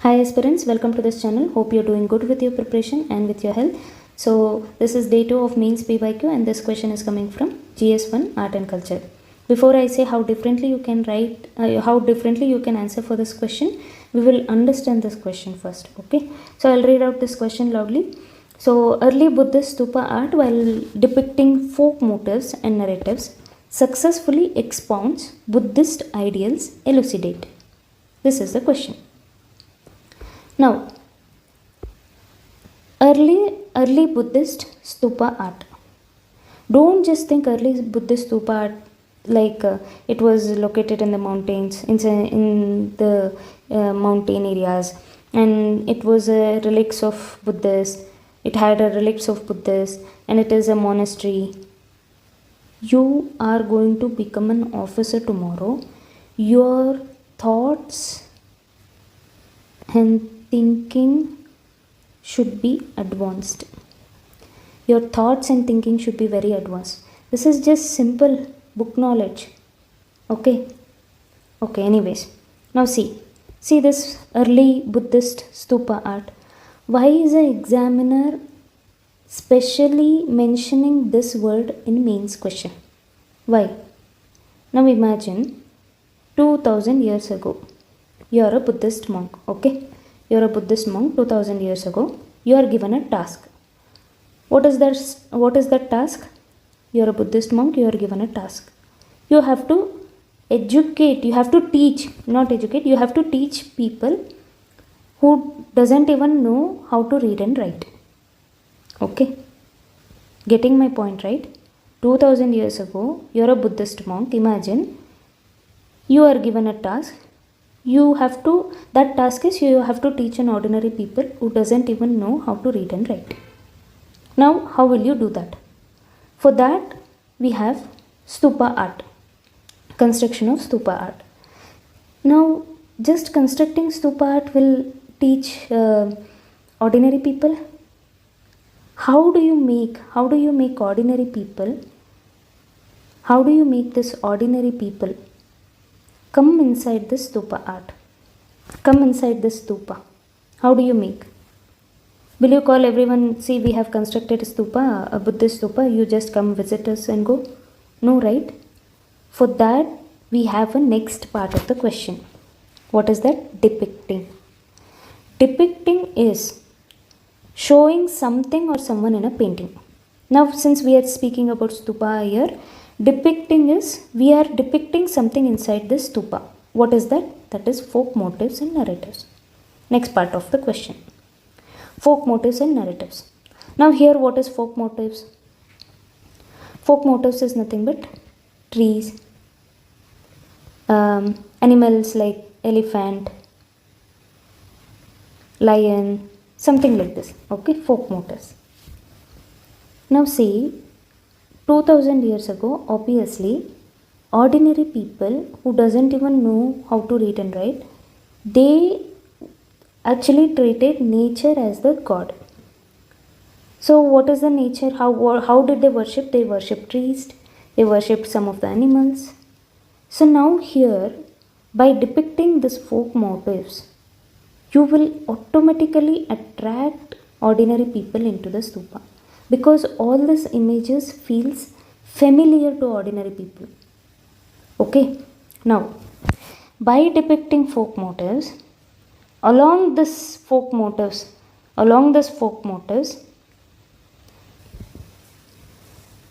Hi aspirants, welcome to this channel. Hope you're doing good with your preparation and with your health. So this is day 2 of Mains Pyqs and this question is coming from GS1 Art and Culture. Before I say how differently you can write, how differently you can answer for this question, we will understand this question first. Okay, so I'll read out this question loudly. So early Buddhist Stupa art, while depicting folk motifs and narratives, successfully expounds Buddhist ideals, elucidate. This is the question. Now, early Buddhist stupa art. Don't just think early Buddhist stupa art like it was located in the mountains, in the mountain areas, and it was a relics of Buddhists. It had a relics of Buddhists, and it is a monastery. You are going to become an officer tomorrow. Your thoughts and thinking should be advanced. Your thoughts and thinking should be very advanced. This is just simple book knowledge. Okay, anyways, now see this early Buddhist stupa art. Why is an examiner specially mentioning this word in mains question? Why? Now imagine 2000 years ago you are a Buddhist monk. Okay, you're a Buddhist monk 2000 years ago. You are given a task. What is that task? You're a Buddhist monk, you are given a task. You have to educate, you have to teach, not educate, you have to teach people who doesn't even know how to read and write. Okay, getting my point, right? 2000 years ago, you're a Buddhist monk. Imagine you are given a task. That task is you have to teach an ordinary people who doesn't even know how to read and write. Now, how will you do that? For that, we have stupa art, construction of stupa art. Now, just constructing stupa art will teach ordinary people. How do you make ordinary people? How do you make this ordinary people come inside this stupa art? Come inside this stupa. How do you make? Will you call everyone, see we have constructed a stupa, a Buddhist stupa, you just come visit us and go? No, right? For that, we have a next part of the question. What is that? Depicting. Depicting is showing something or someone in a painting. Now, since we are speaking about stupa here, depicting is, we are depicting something inside this stupa. What is that? That is folk motifs and narratives. Next part of the question. Folk motifs and narratives. Now here what is folk motifs? Folk motifs is nothing but trees, animals like elephant, lion, something like this. Okay, folk motifs. Now see, 2000 years ago, obviously, ordinary people who doesn't even know how to read and write, they actually treated nature as the god. So what is the nature? How did they worship? They worshipped trees, they worshipped some of the animals. So now here, by depicting this folk motifs, you will automatically attract ordinary people into the stupa, because all these images feels familiar to ordinary people. Okay, now by depicting folk motifs, along this folk motifs,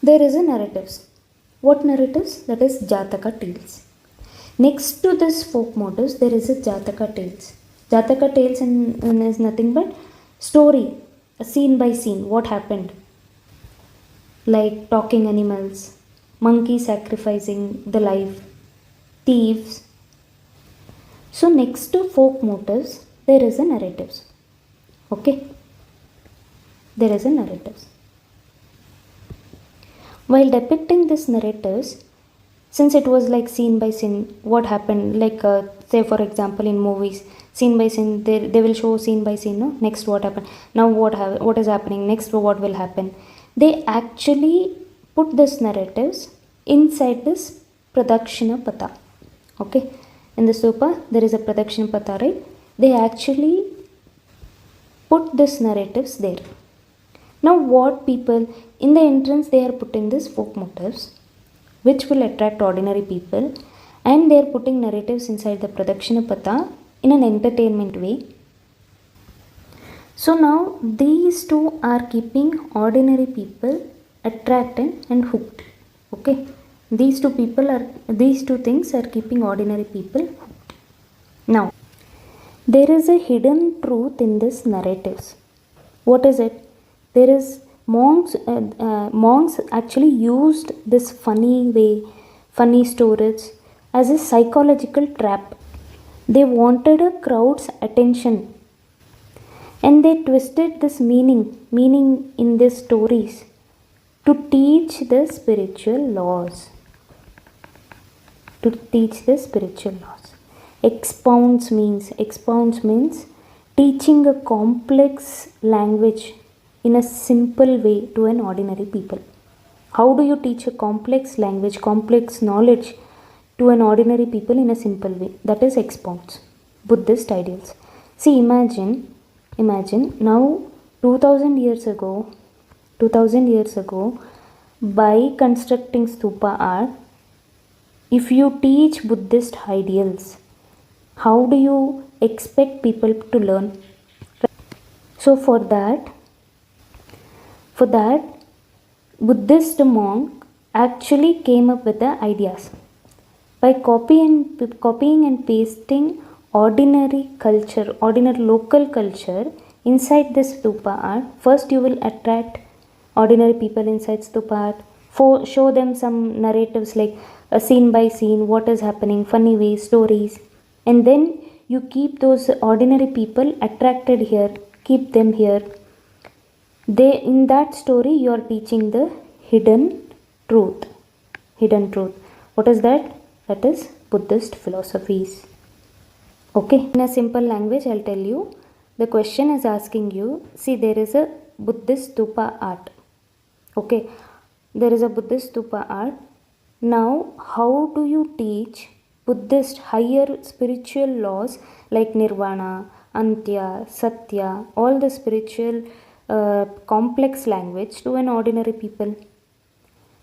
there is a narratives. What narratives? That is Jataka tales. Next to this folk motifs, there is a Jataka tales. Jataka tales is nothing but story, a scene by scene, what happened. Like talking animals, monkey sacrificing the life, thieves. So next to folk motifs, there is a narratives. Okay, there is a narratives. While depicting this narratives, since it was like scene by scene, what happened, like say for example in movies, scene by scene, they will show scene by scene, no? Next what happened, now what is happening, next what will happen. They actually put this narratives inside this Pradakshina Patha. Okay, in the stupa there is a Pradakshina Patha, right? they actually put this narratives there. Now what people in the entrance, they are putting this folk motifs which will attract ordinary people, and they are putting narratives inside the Pradakshina Patha in an entertainment way. So now these two are keeping ordinary people attracted and hooked. Okay, these two things are keeping ordinary people hooked. Now there is a hidden truth in this narratives. What is it? There is monks actually used this funny stories as a psychological trap. They wanted a crowd's attention, and they twisted this meaning in their stories to teach the spiritual laws. Expounds means teaching a complex language in a simple way to an ordinary people. How do you teach a complex language, complex knowledge to an ordinary people in a simple way? That is expounds Buddhist ideals. See, imagine now 2000 years ago, by constructing stupa art, if you teach Buddhist ideals, how do you expect people to learn? So for that Buddhist monk actually came up with the ideas. By copying and pasting ordinary local culture inside this stupa art, first you will attract ordinary people inside stupa art, show them some narratives like a scene by scene, what is happening, funny ways, stories, and then you keep those ordinary people attracted here, keep them here. In that story you are teaching the hidden truth. What is that? That is Buddhist philosophies. Okay, in a simple language I'll tell you. The question is asking you, see, there is a Buddhist stupa art. Okay, there is a Buddhist stupa art. Now how do you teach Buddhist higher spiritual laws like nirvana, antya, satya, all the spiritual complex language to an ordinary people?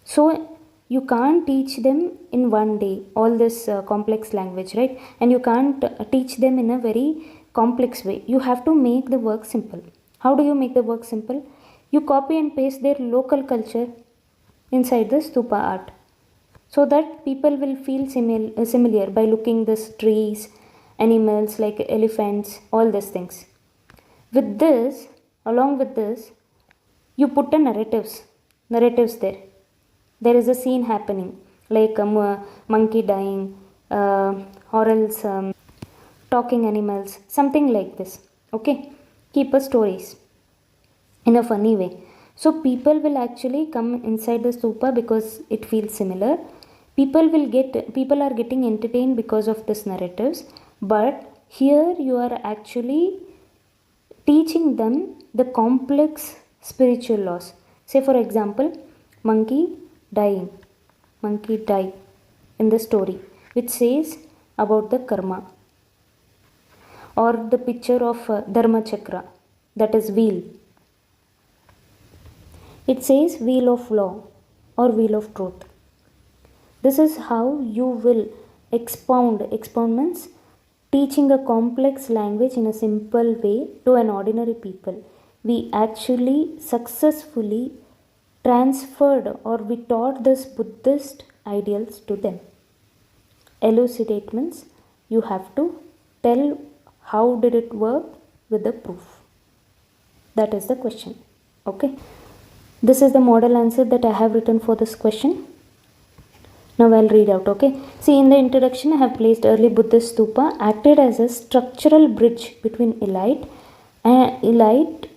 So you can't teach them in one day all this complex language, right? And you can't teach them in a very complex way. You have to make the work simple. How do you make the work simple? You copy and paste their local culture inside the stupa art, so that people will feel familiar by looking these trees, animals like elephants, all these things. Along with this, you put the narratives there. There is a scene happening like a monkey dying, or else talking animals, something like this. Okay, keep a stories in a funny way. So people will actually come inside the stupa because it feels similar. People are getting entertained because of this narratives, but here you are actually teaching them the complex spiritual laws. Say for example, monkey died in the story, which says about the karma, or the picture of dharma chakra, that is wheel. It says wheel of law or wheel of truth. This is how you will expound means teaching a complex language in a simple way to an ordinary people. We actually successfully transferred, or we taught this Buddhist ideals to them. Elucidate means you have to tell how did it work with the proof. That is the question. Okay. This is the model answer that I have written for this question. Now I'll read out. Okay. See, in the introduction I have placed early Buddhist stupa acted as a structural bridge between elite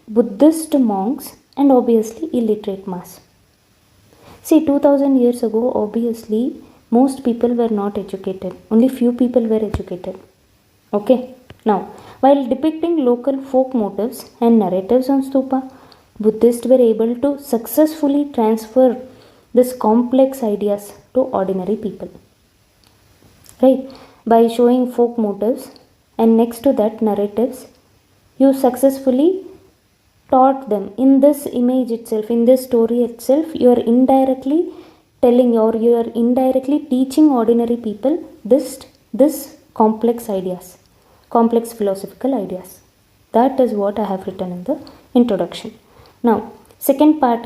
Buddhist monks and obviously illiterate mass. See, 2000 years ago, obviously most people were not educated. Only few people were educated. Okay. Now, while depicting local folk motifs and narratives on stupa, Buddhists were able to successfully transfer this complex ideas to ordinary people. Right? By showing folk motifs and next to that narratives, you successfully taught them. In this image itself, in this story itself, you are indirectly telling, or you are indirectly teaching ordinary people this complex ideas, complex philosophical ideas. That is what I have written in the introduction. Now second part,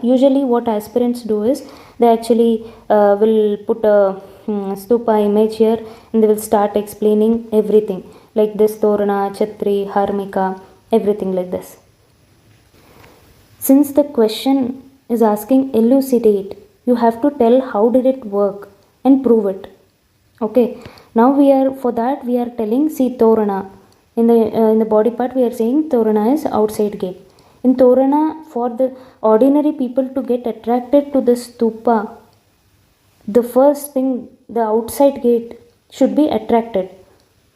usually what aspirants do is they actually will put a stupa image here, and they will start explaining everything like this: torana, chhatri, harmika, everything like this. Since the question is asking elucidate, you have to tell how did it work and prove it. Okay, now for that we are telling, see, torana, in the body part we are saying torana is outside gate. In torana, for the ordinary people to get attracted to the stupa, the first thing, the outside gate should be attracted.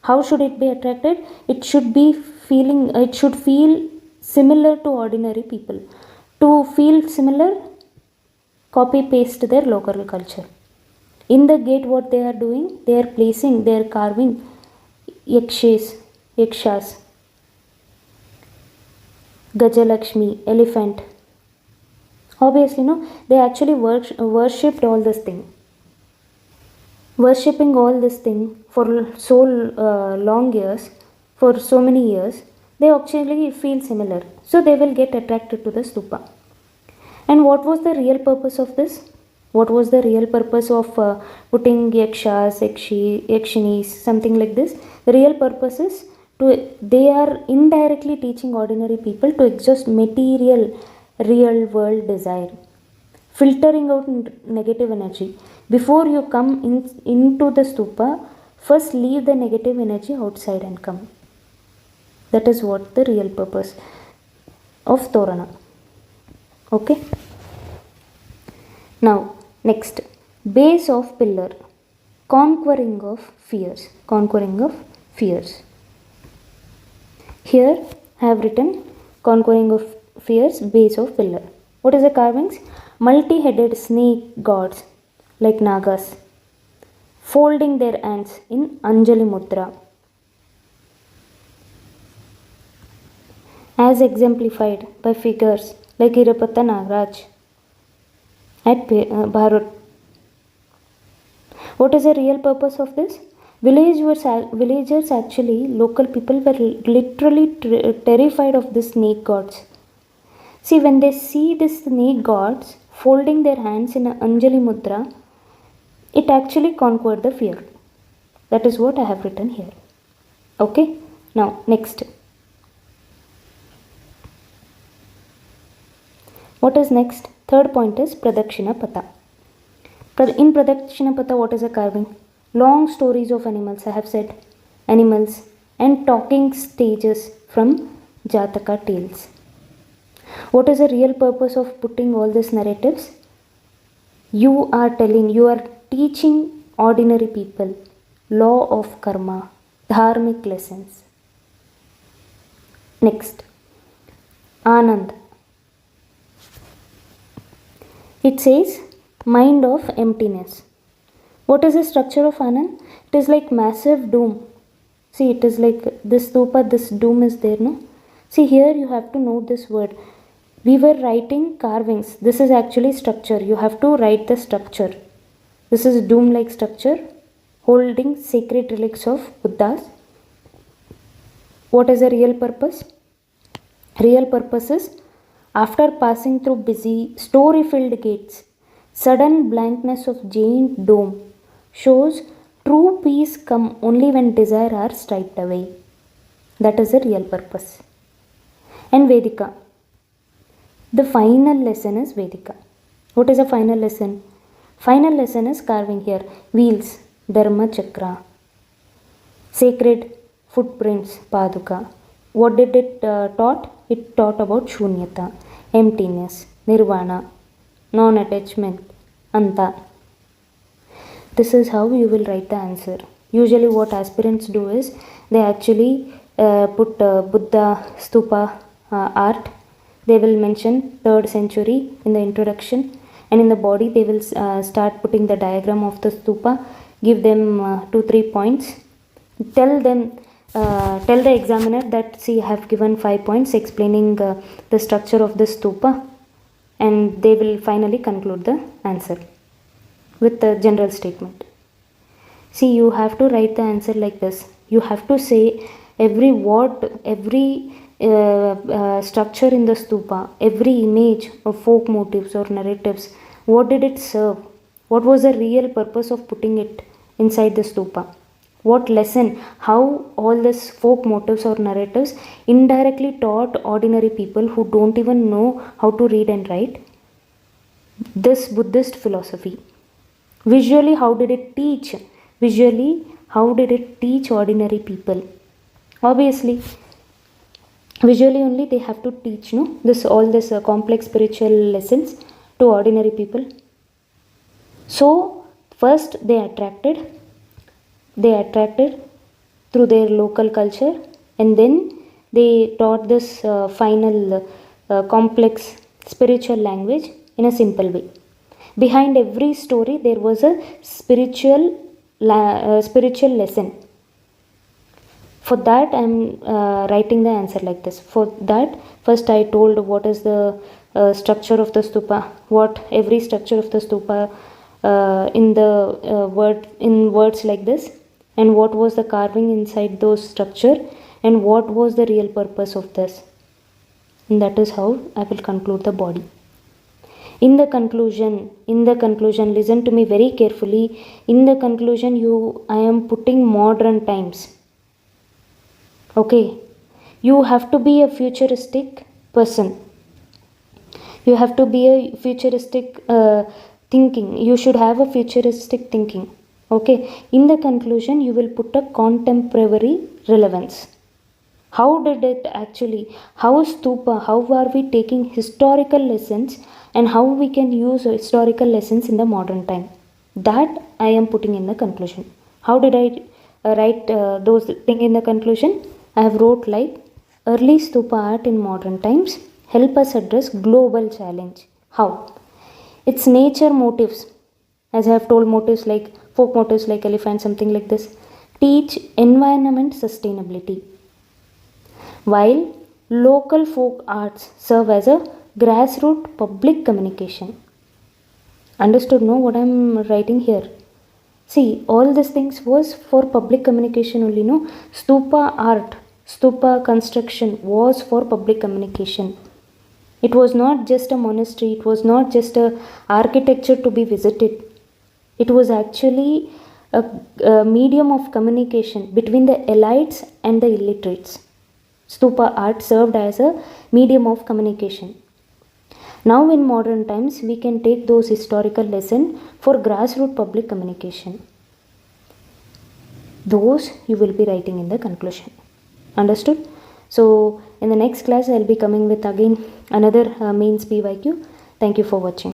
How should it be attracted? It should feel similar to ordinary people. To feel similar, copy paste their local culture. In the gate, what they are doing, they are carving yakshas, Gajalakshmi, elephant. Obviously, no, they actually worshipped all this thing. Worshipping all this thing for so long years, for so many years, they actually feel similar. So they will get attracted to the stupa. And what was the real purpose of this? What was the real purpose of putting yakshas, yakshinis, something like this? The real purpose is they are indirectly teaching ordinary people to exhaust material, real world desire, filtering out negative energy. Before you come into the stupa, first leave the negative energy outside and come. That is what the real purpose of torana. Okay. Now next, base of pillar, conquering of fears. Here I have written conquering of fears, base of pillar. What is the carvings? Multi-headed snake gods like nagas, folding their hands in Anjali Mudra, as exemplified by figures like Irapatha Nagaraj at Bharat. What is the real purpose of this? Villagers actually, local people were literally terrified of the snake gods. See, when they see these snake gods folding their hands in Anjali Mudra, it actually conquered the fear. That is what I have written here. Okay. Now next, what is next? Third point is Pradakshina Patha. In Pradakshina Patha, what is a carving? Long stories of animals, I have said, animals and talking stages from Jataka tales. What is the real purpose of putting all these narratives? You are teaching ordinary people law of karma, dharmic lessons. Next, Anand. It says mind of emptiness. What is the structure of Anand? It is like massive dome. See, it is like this stupa, this dome is there, no? See, here you have to know this word. We were writing carvings. This is actually structure. You have to write the structure. This is dome-like structure holding sacred relics of Buddhas. What is the real purpose? Real purpose is, after passing through busy, story-filled gates, sudden blankness of giant dome shows true peace come only when desire are striped away. That is the real purpose. And Vedika. The final lesson is Vedika. What is the final lesson? Final lesson is carving here. Wheels, Dharma Chakra. Sacred footprints, Paduka. What did it taught? It taught about Shunyata, emptiness, Nirvana, non-attachment, Anta. This is how you will write the answer. Usually what aspirants do is they actually put Buddha Stupa art. They will mention 3rd century in the introduction, and in the body they will start putting the diagram of the stupa, give them 2-3 points, tell the examiner that, see, I have given 5 points explaining the structure of the stupa, and they will finally conclude the answer with the general statement. See, you have to write the answer like this. You have to say every word, every structure in the stupa, every image of folk motifs or narratives. What did it serve? What was the real purpose of putting it inside the stupa? What lesson, how all these folk motifs or narratives indirectly taught ordinary people who don't even know how to read and write this Buddhist philosophy. Visually, how did it teach? Visually, how did it teach ordinary people? Obviously, visually only they have to teach, no, all this complex spiritual lessons to ordinary people. So first they attracted through their local culture, and then they taught this final complex spiritual language in a simple way. Behind every story there was a spiritual lesson. For that I am writing the answer like this. For that, first I told what is the structure of the stupa, what every structure of the stupa in words like this, and what was the carving inside those structure, and what was the real purpose of this. And that is how I will conclude the body. In the conclusion, listen to me very carefully. In the conclusion, I am putting modern times. Okay, you have to be a futuristic person. You have to be a futuristic thinking. You should have a futuristic thinking. Okay, in the conclusion, you will put a contemporary relevance. How did it actually, how stupa, how are we taking historical lessons, and how we can use historical lessons in the modern time? That I am putting in the conclusion. How did I write those things in the conclusion? I have wrote like, early stupa art in modern times help us address global challenge. How? Its nature motifs, as I have told, motifs like folk motifs like elephant, something like this, teach environment sustainability, while local folk arts serve as a grassroots public communication. Understood, no, what I am writing here? See, all these things was for public communication only, no? Stupa art, stupa construction was for public communication. It was not just a monastery, it was not just a architecture to be visited. It was actually a medium of communication between the elites and the illiterates. Stupa art served as a medium of communication. Now in modern times, we can take those historical lessons for grassroots public communication. Those you will be writing in the conclusion. Understood? So in the next class, I will be coming with again another mains PYQ. Thank you for watching.